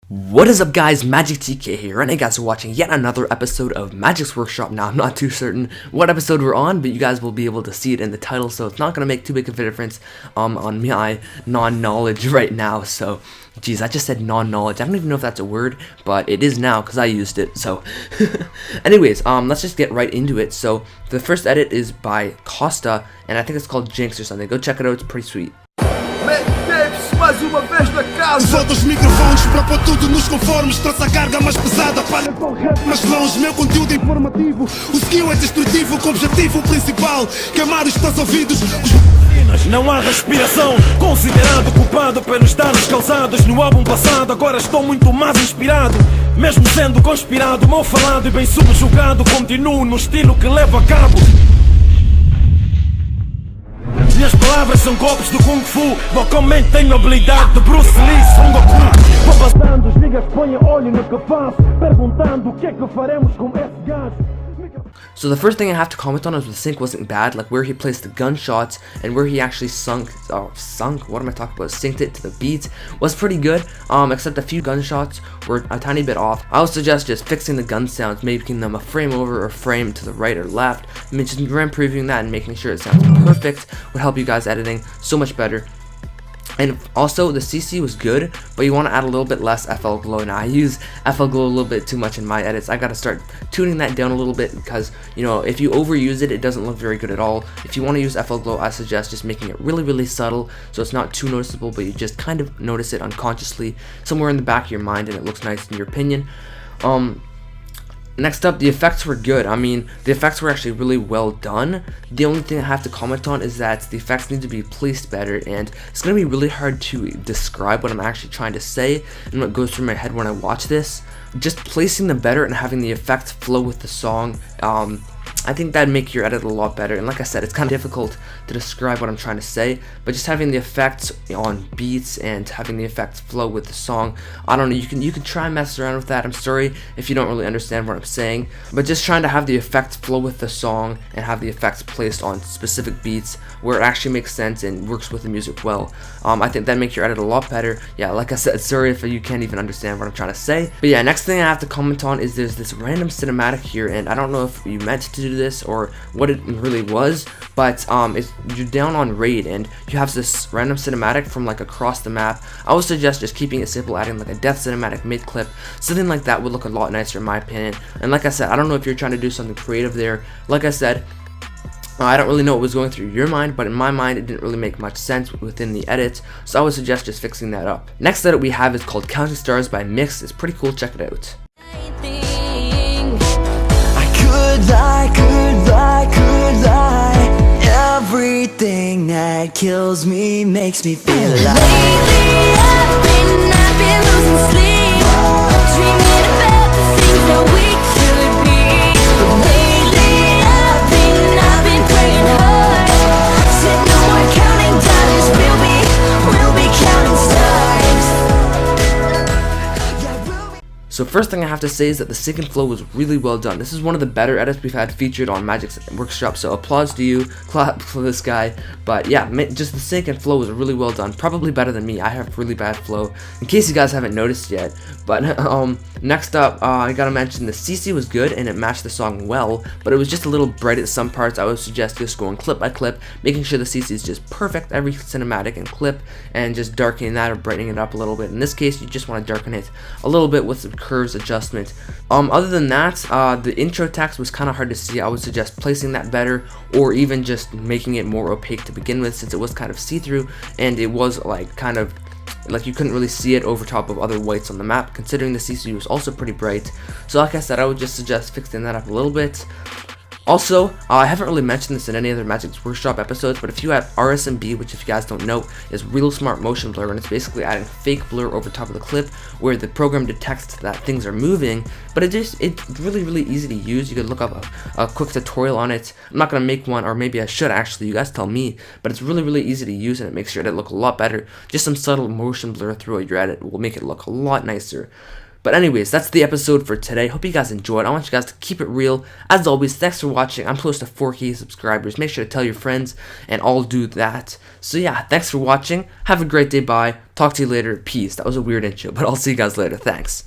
What is up, guys? MAGiK'S here, and you guys are watching yet another episode of MAGiK'S Workshop. Now, I'm not too certain what episode we're on, but you guys will be able to see it in the title, so it's not going to make too big of a difference on my non-knowledge right now. So, geez, I just said non-knowledge. I don't even know if that's a word, but it is now because I used it. So, anyways, let's just get right into it. So, the first edit is by Costa, and I think it's called Jinx or something. Go check it out, it's pretty sweet. Mais uma vez na casa. Só dos microfones para pôr tudo nos conformes. Trouxe a carga mais pesada para o rap mais longe. Meu conteúdo informativo. O skill é destrutivo com o objetivo principal: queimar os teus ouvidos. Não há respiração, considerado culpado pelos danos causados no álbum passado. Agora estou muito mais inspirado, mesmo sendo conspirado, mal falado e bem subjugado. Continuo no estilo que levo a cabo. Minhas palavras são golpes do Kung Fu. Vocalmente tenho habilidade de Bruce Lee, Son Goku. Vou passando, os niggas põem olho no que faço, perguntando o que é que faremos com esse gás. So the first thing I have to comment on is the sync wasn't bad, like where he placed the gunshots and where he actually what am I talking about, synced it to the beat was pretty good, except a few gunshots were a tiny bit off. I would suggest just fixing the gun sounds, making them a frame over or frame to the right or left. I mean, just previewing that and making sure it sounds perfect would help you guys editing so much better. And also, the CC was good, but you want to add a little bit less FL Glow. Now, I use FL Glow a little bit too much in my edits. I got to start tuning that down a little bit because, you know, if you overuse it, it doesn't look very good at all. If you want to use FL Glow, I suggest just making it really, really subtle so it's not too noticeable, but you just kind of notice it unconsciously somewhere in the back of your mind and it looks nice in your opinion. Next up, the effects were good. I mean, the effects were actually really well done. The only thing I have to comment on is that the effects need to be placed better, and it's going to be really hard to describe what I'm actually trying to say and what goes through my head when I watch this. Just placing them better and having the effects flow with the song, I think that'd make your edit a lot better. And like I said, it's kind of difficult to describe what I'm trying to say, but just having the effects on beats and having the effects flow with the song, I don't know, you can try and mess around with that. I'm sorry if you don't really understand what I'm saying, but just trying to have the effects flow with the song and have the effects placed on specific beats where it actually makes sense and works with the music well. I think that makes your edit a lot better. Yeah, like I said, sorry if you can't even understand what I'm trying to say. But yeah, next thing I have to comment on is there's this random cinematic here, and I don't know if you meant to do this or what it really was, but you're down on raid and you have this random cinematic from like across the map. I would suggest just keeping it simple, adding like a death cinematic mid-clip. Something like that would look a lot nicer in my opinion. And like I said, I don't know if you're trying to do something creative there. Like I said, I don't really know what was going through your mind, but in my mind it didn't really make much sense within the edit, so I would suggest just fixing that up. Next edit we have is called Counting Stars by MAGiK's. It's pretty cool, check it out. Could lie. Everything that kills me makes me feel alive. Lately I've been losing sleep, dreaming about the things that we could be. Lately I've been praying hard, said no more counting dollars, we'll be counting stars. So first thing I have to say is that the sync and flow was really well done. This is one of the better edits we've had featured on MAGiK'S Workshop, so applause to you, clap for this guy. But yeah, just the sync and flow was really well done, probably better than me. I have really bad flow, in case you guys haven't noticed yet. But next up, I gotta mention the CC was good and it matched the song well, but it was just a little bright at some parts. I would suggest just going clip by clip, making sure the CC is just perfect every cinematic and clip, and just darkening that or brightening it up a little bit. In this case, you just want to darken it a little bit with some curves adjustment. Other than that, the intro text was kind of hard to see. I would suggest placing that better, or even just making it more opaque to begin with, since it was kind of see-through and it was like kind of like you couldn't really see it over top of other whites on the map, considering the CC was also pretty bright. So like I said, I would just suggest fixing that up a little bit. Also, I haven't really mentioned this in any other MAGiK'S Workshop episodes, but if you add RSMB, which if you guys don't know is Real Smart Motion Blur, and it's basically adding fake blur over top of the clip where the program detects that things are moving, but it's really easy to use. You could look up a quick tutorial on it. I'm not going to make one, or maybe I should actually, you guys tell me, but it's really easy to use and it makes your edit look a lot better. Just some subtle motion blur throughout your edit will make it look a lot nicer. But anyways, that's the episode for today. Hope you guys enjoyed. I want you guys to keep it real. As always, thanks for watching. I'm close to 4K subscribers. Make sure to tell your friends, and I'll do that. So yeah, thanks for watching. Have a great day. Bye. Talk to you later. Peace. That was a weird intro, but I'll see you guys later. Thanks.